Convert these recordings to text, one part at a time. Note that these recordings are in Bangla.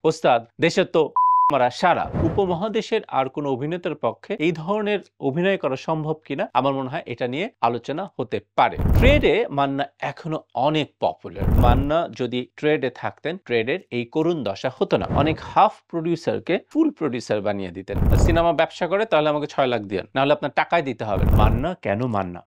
ওস্তাদ দেশের তো মারা সারা উপমহাদেশের আর কোনো অভিনেতার পক্ষে এই ধরনের অভিনয় করা সম্ভব কিনা আমার মনে হয় এটা নিয়ে আলোচনা হতে পারে। ট্রেডে মান্না এখনো অনেক পপুলার। মান্না যদি ট্রেডে থাকতেন, ট্রেডের এই করুণ দশা হতো না। অনেক হাফ প্রডিউসারকে ফুল প্রডিউসার বানিয়ে দিতেন। সিনেমা ব্যবসা করে তাহলে আমাকে 6 লাখ দিন, নাহলে আপনার টাকায় দিতে হবে। মান্না কেন মান্না?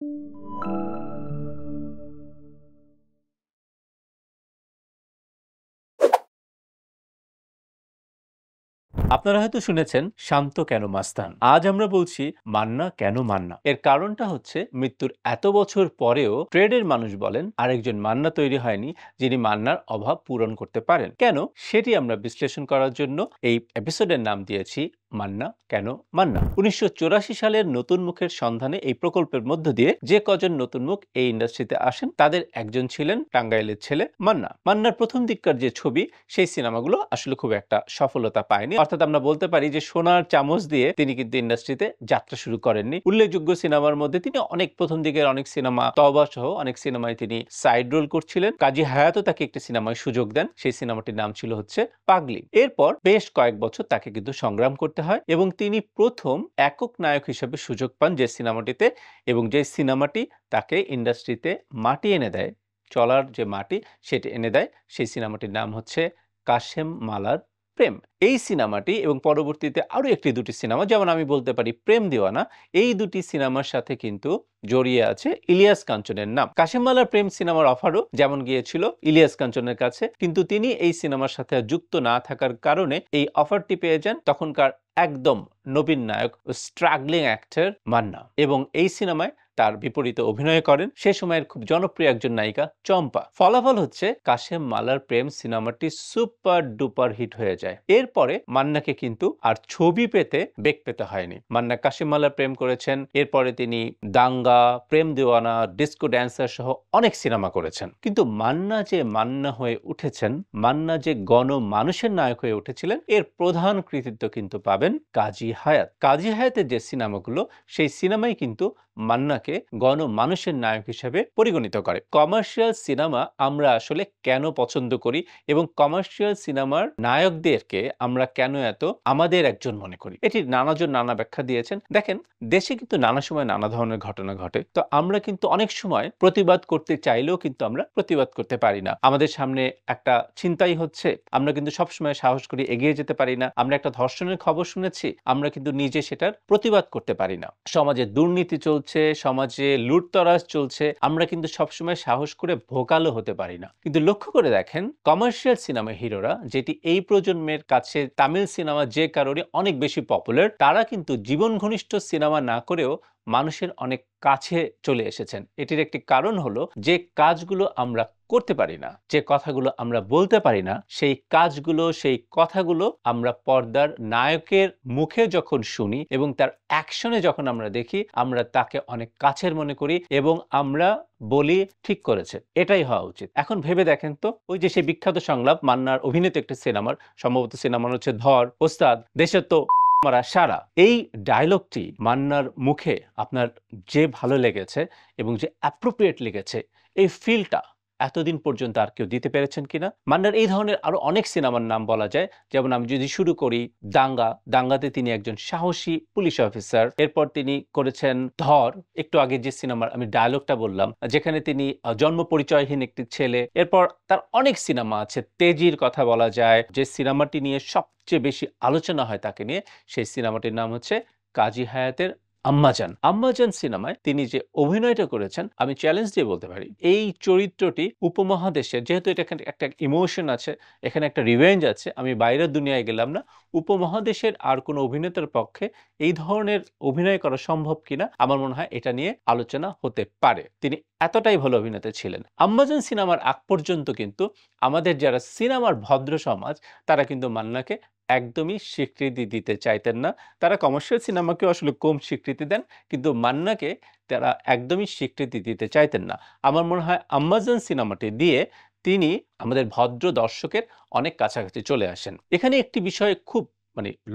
আপনারা হয়তো শুনেছেন শান্ত কেন মাস্তান। আজ আমরা বলছি মান্না কেন মান্না। এর কারণটা হচ্ছে মৃত্যুর এত বছর পরেও ট্রেডের মানুষ বলেন আরেকজন মান্না তৈরি হয়নি যিনি মান্নার অভাব পূরণ করতে পারেন। কেন সেটি আমরা বিশ্লেষণ করার জন্য এই এপিসোডের নাম দিয়েছি মান্না কেন মান্না। 1984 সালের নতুন মুখের সন্ধানে এই প্রকল্পের মধ্য দিয়ে যে কজন নতুন মুখ এই ইন্ডাস্ট্রিতে আসেন তাদের একজন ছিলেন টাঙ্গাইলের ছেলে মান্না। মান্নার প্রথম দিককার যে ছবি সেই সিনেমাগুলো আসলে খুব একটা সফলতা পায়নি, অর্থাৎ আমরা বলতে পারি যে সোনার চামচ দিয়ে তিনি কিন্তু ইন্ডাস্ট্রিতে যাত্রা শুরু করেননি। উল্লেখযোগ্য সিনেমার মধ্যে তিনি অনেক প্রথম দিকের অনেক সিনেমা, তওবা সহ অনেক সিনেমায় তিনি সাইড রোল করছিলেন। কাজী হায়াতও তাকে একটি সিনেমায় সুযোগ দেন, সেই সিনেমাটির নাম ছিল হচ্ছে পাগলি। এরপর বেশ কয়েক বছর তাকে কিন্তু সংগ্রাম করতে হয় এবং তিনি প্রথম একক নায়ক হিসেবে সুযোগ পান যে সিনেমাটিতে, এবং যে সিনেমাটি তাকে ইন্ডাস্ট্রিতে মাটি এনে দেয়, চলার যে মাটি সেটি এনে দেয়, সেই সিনেমাটির নাম হচ্ছে কাশেম মালার প্রেম। এই সিনেমাটি এবং পরবর্তীতে আরো একটি দুটি সিনেমা, যেমন আমি বলতে পারি প্রেম দিওয়ানা, এই দুটি সিনেমার সাথে কিন্তু জড়িয়ে আছে ইলিয়াস কাঞ্চনের নাম। কাশেম মালার প্রেম সিনেমার অফারও যেমন গিয়েছিল ইলিয়াস কাঞ্চনের কাছে, কিন্তু তিনি এই সিনেমার সাথে যুক্ত না থাকার কারণে এই অফারটি পেয়ে যান তখনকার একদম নবীন নায়ক, স্ট্রাগলিং অ্যাক্টর মান্না, এবং এই সিনেমায় তার বিপরীতে অভিনয় করেন সে সময়ের খুব জনপ্রিয় একজন নায়িকা চম্পা। ফলাফল হচ্ছে কাশেম মালার প্রেম সিনেমাটি সুপার ডুপার হিট হয়ে যায়। এরপরে মান্নাকে কিন্তু আর ছবি পেতে বেগ পেতে হয়নি। মান্না কাশেম মালার প্রেম করেছেন, এরপরে তিনি দাঙ্গা, প্রেম দেওয়ানা, ডিস্কো ড্যান্সার সহ অনেক সিনেমা করেছেন। কিন্তু মান্না যে মান্না হয়ে উঠেছেন, মান্না যে গণমানুষের নায়ক হয়ে উঠেছিলেন, এর প্রধান কৃতিত্ব কিন্তু পাবেন কাজী হায়াত। কাজী হায়াতের যে সিনেমাগুলো, সেই সিনেমাই কিন্তু মান্নাকে গণমানুষের নায়ক হিসেবে পরিগণিত করে। কমার্শিয়াল সিনেমা আমরা আসলে কেন পছন্দ করি এবং কমার্শিয়াল সিনেমার নায়কদেরকে আমরা কেন এত আমাদের একজন মনে করি, এটি নানাজন নানা ব্যাখ্যা দিয়েছেন। দেখেন, দেশে কিন্তু নানা সময় নানা ধরনের ঘটনা ঘটে, তো আমরা কিন্তু অনেক সময় প্রতিবাদ করতে চাইলেও কিন্তু আমরা প্রতিবাদ করতে পারি না। আমাদের সামনে একটা ছিনতাই হচ্ছে, আমরা কিন্তু সবসময় সাহস করে এগিয়ে যেতে পারি না। আমরা একটা ধর্ষণের খবর শুনেছি, আমরা কিন্তু নিজে সেটার প্রতিবাদ করতে পারি না। সমাজে দুর্নীতি চলছে, সমাজে লুটতরাজ চলছে, আমরা কিন্তু সবসময় সাহস করে ভোকালও হতে পারি না। কিন্তু লক্ষ্য করে দেখেন, কমার্শিয়াল সিনেমা হিরোরা, যেটি এই প্রজন্মের কাছে তামিল সিনেমা যে কারণে অনেক বেশি পপুলার, তারা কিন্তু জীবন ঘনিষ্ঠ সিনেমা না করেও মানুষের অনেক কাছে চলে এসেছেন। এটির একটি কারণ হলো যে কাজগুলো আমরা করতে পারি না, যে কথাগুলো আমরা বলতে পারি না, সেই কাজগুলো, সেই কথাগুলো আমরা পর্দার নায়কের মুখে যখন শুনি এবং তার অ্যাকশনে যখন আমরা দেখি, আমরা তাকে অনেক কাছের মনে করি এবং আমরা বলি ঠিক করেছে, এটাই হওয়া উচিত। এখন ভেবে দেখেন তো, ওই যে সেই বিখ্যাত সংলাপ মান্নার অভিনীত একটি সিনেমার, সম্ভবত সিনেমার হচ্ছে ধর, ওস্তাদ দেশের তো মারা সারা, এই ডায়লগটি মান্নার মুখে আপনার যে ভালো লেগেছে এবং যে অ্যাপ্রোপ্রিয়েট লেগেছে, এই ফিলটা এতদিন পর্যন্ত আর কেউ দিতে পেরেছেন কিনা? মান্নার এই ধরনের আরো অনেক সিনেমার নাম বলা যায়, যেমন আমি যদি শুরু করি দাঙ্গা, দাঙ্গাতে তিনি একজন সাহসী পুলিশ অফিসার। এরপর তিনি করেছেন ধর, একটু আগে যে সিনেমার আমি ডায়লগটা বললাম, যেখানে তিনি জন্ম পরিচয়হীন একটি ছেলে। এরপর তার অনেক সিনেমা আছে, তেজির কথা বলা যায়, যে সিনেমাটি নিয়ে সবচেয়ে বেশি আলোচনা হয় তাকে নিয়ে, সেই সিনেমাটির নাম হচ্ছে কাজী হায়াতের আম্মাজান। আম্মাজান সিনেমায় তিনি যে অভিনয়টা করেছেন, আমি চ্যালেঞ্জ দিয়ে বলতে পারি এই চরিত্রটি উপমহাদেশের, যেহেতু এটা একটা ইমোশন আছে, এখানে একটা রিভেঞ্জ আছে, আমি বাইরের দুনিয়ায় গেলাম না, উপমহাদেশের আর কোনো অভিনেতার পক্ষে এই ধরনের অভিনয় করা সম্ভব কিনা আমার মনে হয় এটা নিয়ে আলোচনা হতে পারে। তিনি এতটাই ভালো অভিনেতা ছিলেন। আম্মাজান সিনেমার আগ পর্যন্ত কিন্তু আমাদের যারা সিনেমার ভদ্র সমাজ, তারা কিন্তু মান্নাকে একদমই স্বীকৃতি দিতে চাইতেন না। তারা কমার্শিয়াল সিনেমাকেও আসলে কম স্বীকৃতি দেন, কিন্তু মান্নাকে তারা একদমই স্বীকৃতি দিতে চাইতেন না। আমার মনে হয় আম্মাজান সিনেমাটি দিয়ে তিনি আমাদের ভদ্র দর্শকের অনেক কাছাকাছি চলে আসেন। এখানে একটি বিষয় খুব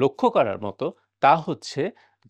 লক্ষ্য করার মতো, তা হচ্ছে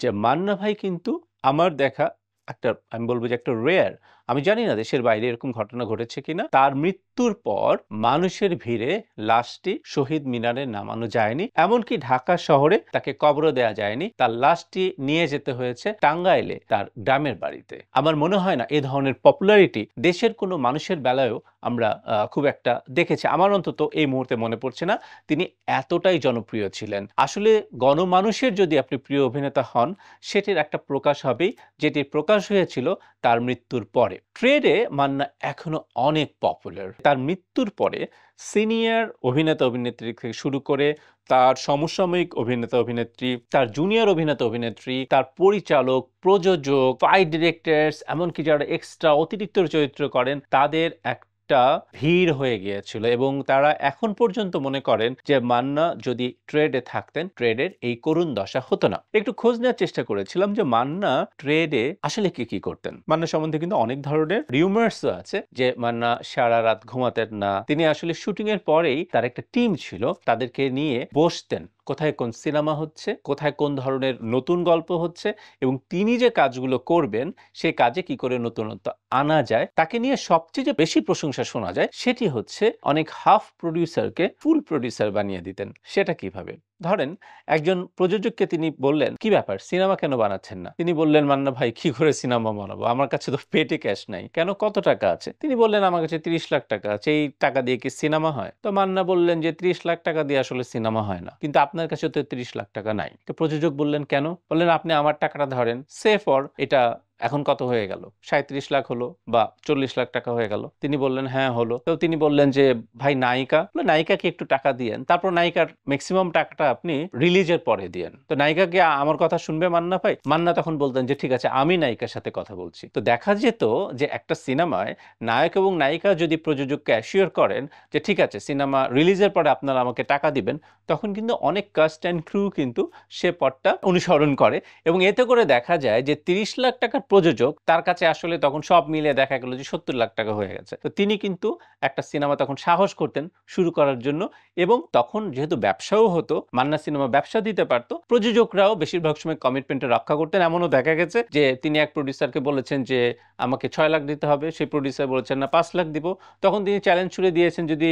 যে মান্না ভাই কিন্তু আমার দেখা একটা, আমি বলবো যে একটা রেয়ার আমি জানি না দেশের বাইরে এরকম ঘটনা ঘটেছে কিনা। তার মৃত্যুর পর মানুষের ভিড়ে লাশটি শহীদ মিনারে নামানো যায়নি, এমনকি ঢাকা শহরে তাকে কবরও দেয়া যায়নি। তার লাশটি নিয়ে যেতে হয়েছে টাঙ্গাইলে তার গ্রামের বাড়িতে। আমার মনে হয় না এ ধরনের পপুলারিটি দেশের কোনো মানুষের বেলায়ও আমরা খুব একটা দেখেছি। আমার অন্তত এই মুহূর্তে মনে পড়ছে না তিনি এতটাই জনপ্রিয় ছিলেন। আসলে গণমানুষের যদি আপনি প্রিয় অভিনেতা হন, সেটির একটা প্রকাশ হবেই, যেটির প্রকাশ হয়েছিল তার মৃত্যুর পরে। ট্রেডে মান্না এখনো অনেক পপুলার। তার মৃত্যুর পরে সিনিয়র অভিনেতা অভিনেত্রী থেকে শুরু করে তার সমসাময়িক অভিনেতা অভিনেত্রী, তার জুনিয়র অভিনেতা অভিনেত্রী, তার পরিচালক, প্রযোজক, ফাইট ডিরেক্টরস, এমনকি যারা এক্সট্রা অতিরিক্ত চরিত্র করেন তাদের একটা ভিড় হয়ে গিয়েছিল এবং তারা এখন পর্যন্ত মনে করেন যে মান্না যদি ট্রেডে থাকতেন, ট্রেডের এই করুণ দশা হতো না। একটু খোঁজ নেওয়ার চেষ্টা করেছিলাম যে মান্না ট্রেডে আসলে কি করতেন। মান্না সম্বন্ধে কিন্তু অনেক ধরনের রিউমার্সও আছে যে মান্না সারা রাত ঘুমাতেন না। তিনি আসলে শুটিং এর পরেই তার একটা টিম ছিল, তাদেরকে নিয়ে বসতেন কোথায় কোন সিনেমা হচ্ছে, কোথায় কোন ধরনের নতুন গল্প হচ্ছে এবং তিনি যে কাজগুলো করবেন সেই কাজে কি করে নতুনত্ব আনা যায়। তাকে নিয়ে সবচেয়ে যে বেশি প্রশংসা শোনা যায় সেটি হচ্ছে অনেক হাফ প্রডিউসারকে ফুল প্রডিউসার বানিয়ে দিতেন। সেটা কিভাবে? ধরেন একজন প্রযোজককে তিনি বললেন, কি ব্যাপার সিনেমা কেন বানাচ্ছেন না? তিনি বললেন, মান্না ভাই কি করে সিনেমা বানাবো, আমার কাছে তো পেটে ক্যাশ নাই। কেন, কত টাকা আছে? তিনি বললেন, আমার কাছে 30 লাখ টাকা আছে, এই টাকা দিয়ে কি সিনেমা হয়? তো মান্না বললেন যে 30 লাখ টাকা দিয়ে আসলে সিনেমা হয় না, কিন্তু আপনার কাছে তো 30 লাখ টাকা নাই। তো প্রযোজক বললেন, কেন? বললেন, আপনি আমার টাকাটা ধরেন, সে ফর এটা এখন কত হয়ে গেল, 37 লাখ হলো বা 40 লাখ টাকা হয়ে গেল। তিনি বললেন, হ্যাঁ হলো। তো তিনি বললেন যে ভাই নায়িকা, নায়িকাকে একটু টাকা দিয়েন, তারপর নায়িকার ম্যাক্সিমাম টাকাটা আপনি রিলিজের পরে দিয়েন। তো নায়িকাকে আমার কথা শুনবে মান্না ভাই? মান্না তখন বলতেন যে ঠিক আছে, আমি নায়িকার সাথে কথা বলছি। তো দেখা যেত যে একটা সিনেমায় নায়ক এবং নায়িকা যদি প্রযোজককে অ্যাসিওর করেন যে ঠিক আছে সিনেমা রিলিজের পরে আপনারা আমাকে টাকা দিবেন, তখন কিন্তু অনেক কাস্ট অ্যান্ড ক্রু কিন্তু সে পথটা অনুসরণ করে এবং এতে করে দেখা যায় যে 30 লাখ টাকার প্রযোজক তার কাছে আসলে তখন সব মিলিয়ে দেখা গেল যে 70 লাখ টাকা হয়ে গেছে। তো তিনি কিন্তু একটা সিনেমা তখন সাহস করতেন শুরু করার জন্য এবং তখন যেহেতু ব্যবসাও হতো, মান্না সিনেমা ব্যবসা দিতে পারত, প্রযোজকরাও বেশিরভাগ সময় কমিটমেন্টে রক্ষা করতেন। এমনও দেখা গেছে যে তিনি এক প্রডিউসারকে বলেছেন যে আমাকে 6 লাখ দিতে হবে, সেই প্রডিউসার বলেছেন না 5 লাখ দিব। তখন তিনি চ্যালেঞ্জ ছুড়ে দিয়েছেন যদি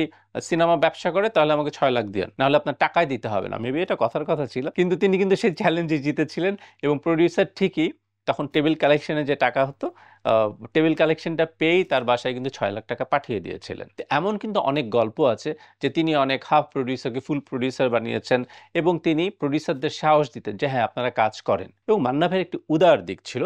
সিনেমা ব্যবসা করে তাহলে আমাকে 6 লাখ দিয়েন, নাহলে আপনার টাকাই দিতে হবে না। মেবি এটা কথার কথা ছিল, কিন্তু তিনি কিন্তু সেই চ্যালেঞ্জে জিতেছিলেন এবং প্রডিউসার ঠিকই তখন টেবিল কালেকশনে যে টাকা হতো, টেবিল কালেকশনটা পেয়েই তার বাসায় কিন্তু 6 লাখ টাকা পাঠিয়ে দিয়েছিলেন। এমন কিন্তু অনেক গল্প আছে যে তিনি অনেক হাফ প্রডিউসারকে ফুল প্রডিউসার বানিয়েছেন এবং তিনি প্রডিউসারদের সাহস দিতেন যে হ্যাঁ আপনারা কাজ করেন। এবং মান্না ভাইয়ের একটি উদার দিক ছিল,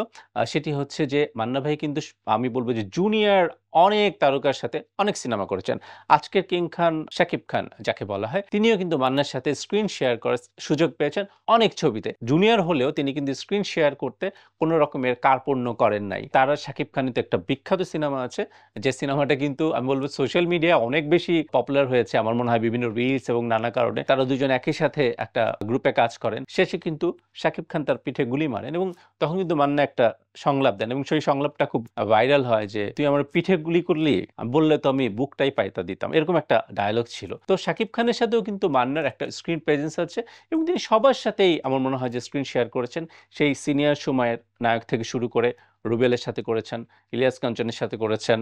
সেটি হচ্ছে যে মান্না ভাই কিন্তু আমি বলবো যে জুনিয়র অনেক তারকার সাথে অনেক সিনেমা করেছেন। আজকের কিং খান শাকিব খান যাকে বলা হয়, তিনিও কিন্তু মান্নার সাথে স্ক্রিন শেয়ার করার সুযোগ পেয়েছেন অনেক ছবিতে। জুনিয়র হলেও তিনি কিন্তু স্ক্রিন শেয়ার করতে কোনো রকমের কার্পণ্য করেন নাই। তারা শাকিব খানের তো একটা বিখ্যাত সিনেমা আছে, যে সিনেমাটা কিন্তু আমি বলবো সোশ্যাল মিডিয়ায় অনেক বেশি পপুলার হয়েছে। আমার মনে হয় বিভিন্ন রিলস এবং নানা কারণে তারা দুজন একই সাথে একটা গ্রুপে কাজ করেন। শেষে কিন্তু শাকিব খান তার পিঠে গুলি মারেন এবং তখন কিন্তু মান্না একটা সংলাপ দেন এবং সেই সংলাপটা খুব ভাইরাল হয় যে তুই আমার পিঠে গুলি করলি, বললে তো আমি বুকটাই পাইতা দিতাম, এরকম একটা ডায়লগ ছিল। তো শাকিব খানের সাথেও কিন্তু মান্নার একটা স্ক্রিন প্রেজেন্স আছে এবং তিনি সবার সাথেই আমার মনে হয় যে স্ক্রিন শেয়ার করেছেন। সেই সিনিয়র সময়ের নায়ক থেকে শুরু করে রুবেলের সাথে করেছেন, ইলিয়াস কাঞ্চনের সাথে করেছেন,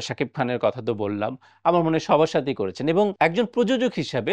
শাকিব খানের কথা তো বললাম, আমার মনে হয় সবার সাথেই করেছেন। এবং একজন প্রযোজক হিসাবে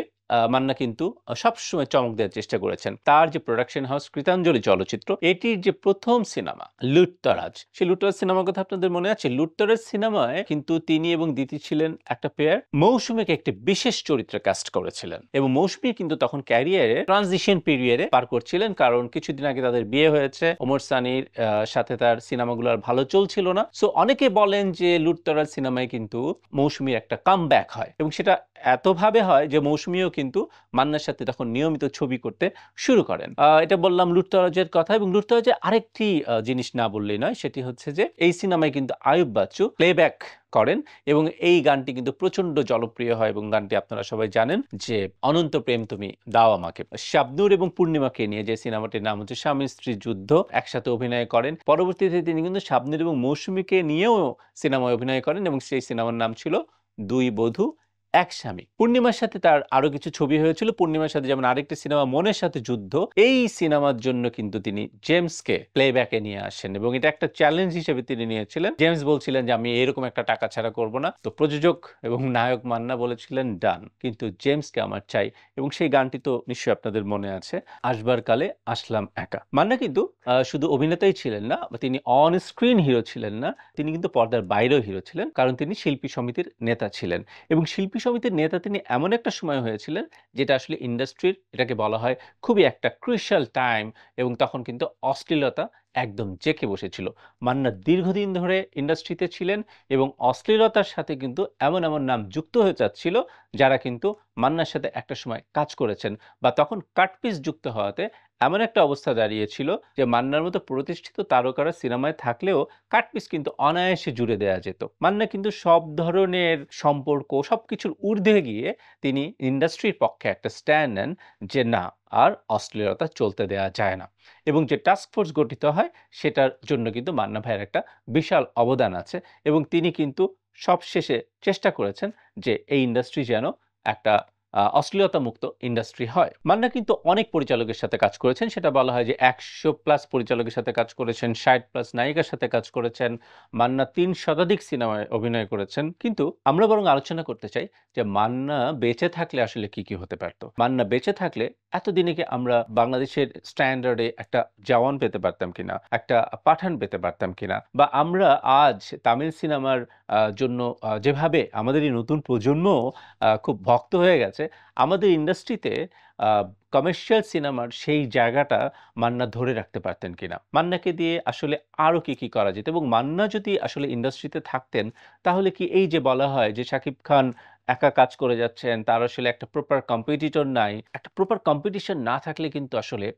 মান্না কিন্তু সবসময় চমক দেওয়ার চেষ্টা করেছেন। তার যে প্রোডাকশন হাউস কৃতাঞ্জলি চলচ্চিত্র, এটির যে প্রথম সিনেমা লুটতরাজ, সেই লুটতরাজ সিনেমার কথা আপনাদের মনে আছে? লুটতরাজ সিনেমায় কিন্তু তিনি এবং দিতি ছিলেন একটা পেয়ার। মৌসুমীকে একটি বিশেষ চরিত্রে কাস্ট করেছিলেন এবং মৌসুমী কিন্তু তখন ক্যারিয়ারে ট্রানজিশন পিরিয়ডে পার করছিলেন, কারণ কিছুদিন আগে তাদের বিয়ে হয়েছে। ওমর সানির সাথে তার সিনেমাগুলো আর ভালো চলছিল না। সো অনেকে বলেন যে লুটতরাজ সিনেমায় কিন্তু মৌসুমীর একটা কামব্যাক হয় এবং সেটা এতভাবে হয় যে মৌসুমীও কিন্তু মান্নার সাথে তখন নিয়মিত ছবি করতে শুরু করেন। এটা বললাম লুটতরাজের কথা। এবং লুটতরাজের আরেকটি জিনিস না বললেই নয়, সেটি হচ্ছে যে এই সিনেমায় কিন্তু আয়ুব বাচ্চু প্লেব্যাক করেন এবং এই গানটি কিন্তু প্রচন্ড জনপ্রিয় হয় এবং গানটি আপনারা সবাই জানেন যে অনন্ত প্রেম তুমি দাও আমাকে। শাবনূর এবং পূর্ণিমাকে নিয়ে যে সিনেমাটির নাম হচ্ছে স্বামী স্ত্রী যুদ্ধ, একসাথে অভিনয় করেন। পরবর্তীতে তিনি কিন্তু শাবনূর এবং মৌসুমীকে নিয়েও সিনেমায় অভিনয় করেন এবং সেই সিনেমার নাম ছিল দুই বধূ এক স্বামী। পূর্ণিমার সাথে তার আরো কিছু ছবি হয়েছিল। পূর্ণিমার সাথে যেমন আরেকটি সিনেমা মনের সাথে যুদ্ধ। এই সিনেমার জন্য কিন্তু তিনি জেমসকে প্লেব্যাকে নিয়ে আসেন এবং এটা একটা চ্যালেঞ্জ হিসেবে তিনি নিয়েছিলেন। জেমস বলছিলেন যে, "আমি এরকম একটা টাকা ছাড়া করব না।" তো প্রযোজক এবং নায়ক মান্না বলেছিলেন, "ডান। কিন্তু জেমসকে আমার চাই।" এবং সেই গানটি তো নিশ্চয়ই আপনাদের মনে আছে। আসবার কালে আসলাম একা। মান্না কিন্তু শুধু অভিনেতাই ছিলেন না, তিনি অন স্ক্রিন হিরো ছিলেন না। তিনি কিন্তু পর্দার বাইরেও হিরো ছিলেন। কারণ তিনি শিল্পী সমিতির নেতা ছিলেন। এবং শিল্পী সমিতির নেতা তিনি এমন একটা সময় হয়েছিলেন যেটা আসলে ইন্ডাস্ট্রির এটাকে বলা হয় খুবই একটা ক্রুশিয়াল টাইম এবং তখন কিন্তু অশ্লীলতা একদম জেঁকে বসেছিল। মান্না দীর্ঘদিন ধরে ইন্ডাস্ট্রিতে ছিলেন এবং অশ্লীলতার সাথে কিন্তু এমন নাম যুক্ত হয়ে যাচ্ছিল যারা কিন্তু মান্নার সাথে একটা সময় কাজ করেছেন বা তখন কাটপিস যুক্ত হওয়াতে এমন একটা অবস্থা দাঁড়িয়েছিল যে মান্নার মতো প্রতিষ্ঠিত তারকারা সিনেমায় থাকলেও কাটপিস কিন্তু অনায়াসে জুড়ে দেয়া যেত। মান্না কিন্তু সব ধরনের সম্পর্ক সবকিছুর ঊর্ধ্বে গিয়ে তিনি ইন্ডাস্ট্রির পক্ষে একটা স্ট্যান্ড নেন যে না আর অশ্লীলতা চলতে দেয়া যায় না। এবং যে টাস্ক ফোর্স গঠিত হয় সেটার জন্য কিন্তু মান্না ভাইয়ের একটা বিশাল অবদান আছে এবং তিনি কিন্তু সবশেষে চেষ্টা করেছেন যে এই ইন্ডাস্ট্রি যেন একটা অশ্লীলতা মুক্ত ইন্ডাস্ট্রি হয়। মান্না কিন্তু অনেক পরিচালকের সাথে কাজ করেছেন। সেটা বলা হয় যে ১০০ প্লাস পরিচালকের সাথে কাজ করেছেন, ৬০ প্লাস নায়িকার সাথে কাজ করেছেন। মান্না ৩ শতাধিক সিনেমায় অভিনয় করেছেন। কিন্তু আমরা বরং আলোচনা করতে চাই যে মান্না বেঁচে থাকলে আসলে কি হতে পারত? মান্না বেঁচে থাকলে এতদিনে কি আমরা বাংলাদেশের স্ট্যান্ডার্ডে একটা জওয়ান পেতে পারতাম কিনা? একটা পাঠান পেতে পারতাম কিনা? বা আমরা আজ তামিল সিনেমার জন্য যেভাবে আমাদের এই নতুন প্রজন্ম খুব ভক্ত হয়ে গেছে, আমাদের ইন্ডাস্ট্রিতে আ কমার্শিয়াল সিনেমার সেই জায়গাটা মান্না ধরে রাখতে পারতেন কিনা? মান্নাকে দিয়ে আসলে আরো কি করা যেত? এবং মান্না যদি আসলে ইন্ডাস্ট্রিতে থাকতেন, তাহলে কি এই যে বলা হয় যে শাকিব খান একা কাজ করে যাচ্ছেন, তার আসলে একটা প্রপার কম্পিটিটর নাই। একটা প্রপার কম্পিটিশন না থাকলে কিন্তু আসলে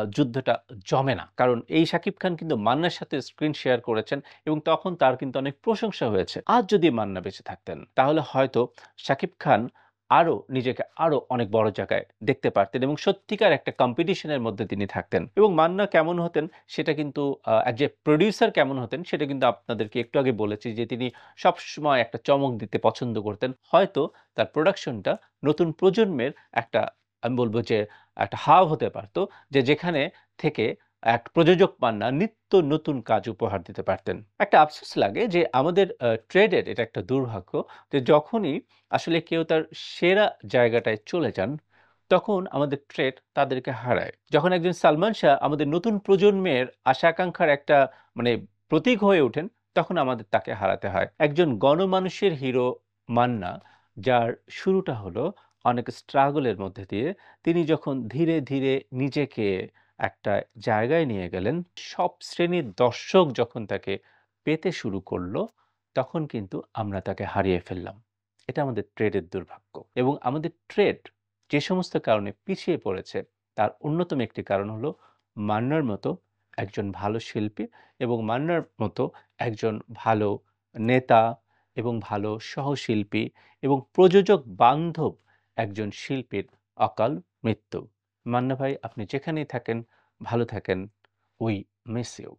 যুদ্ধটা জমে না। কারণ এই শাকিব খান কিন্তু মান্নার সাথে স্ক্রিন শেয়ার করেছেন এবং তখন তার কিন্তু অনেক প্রশংসা হয়েছে। আজ যদি মান্না বেঁচে থাকতেন, তাহলে হয়তো শাকিব খান নিজেকে আরো অনেক বড় জায়গায় দেখতে পারতেন এবং সত্যিকার একটা কম্পিটিশনের মধ্যে তিনি থাকতেন। এবং মান্না কেমন হতেন সেটা কিন্তু অ্যাজ এ প্রোডিউসার কেমন হতেন সেটা কিন্তু আপনাদেরকে একটু আগে বলেছি যে তিনি সবসময় একটা চমক দিতে পছন্দ করতেন। হয়তো তার প্রোডাকশনটা নতুন প্রজন্মের একটা আমি বলব যে একটা হাব হতে পারত যে যেখানে থেকে এক প্রযোজক মান্না নিত্য নতুন কাজ উপহার দিতে পারতেন। একটা আফসোস লাগে যে আমাদের ট্রেডের এটা একটা দুর্ভাগ্য যে যখনই আসলে কেউ তার সেরা জায়গাটায় চলে যান, তখন আমাদের ট্রেড তাদেরকে হারায়। যখন একজন সালমান শাহ আমাদের নতুন প্রজন্মের আশা-আকাঙ্ক্ষার একটা মানে প্রতীক হয়ে ওঠেন, তখন আমাদের তাকে হারাতে হয়। একজন গণমানুষের হিরো মান্না, যার শুরুটা হলো অনেক স্ট্রাগল এর মধ্যে দিয়ে, তিনি যখন ধীরে নিজেকে একটা জায়গায় নিয়ে গেলেন, সব শ্রেণীর দর্শক যখন তাকে পেতে শুরু করল, তখন কিন্তু আমরা তাকে হারিয়ে ফেললাম। এটা আমাদের ট্রেডের দুর্ভাগ্য এবং আমাদের ট্রেড যে সমস্ত কারণে পিছিয়ে পড়েছে তার অন্যতম একটি কারণ হলো মান্নার মতো একজন ভালো শিল্পী এবং মান্নার মতো একজন ভালো নেতা এবং ভালো সহশিল্পী এবং প্রযোজক বান্ধব একজন শিল্পীর অকাল মৃত্যু। মান্না ভাই আপনি যেখানেই থাকেন ভালো থাকেন। We miss you.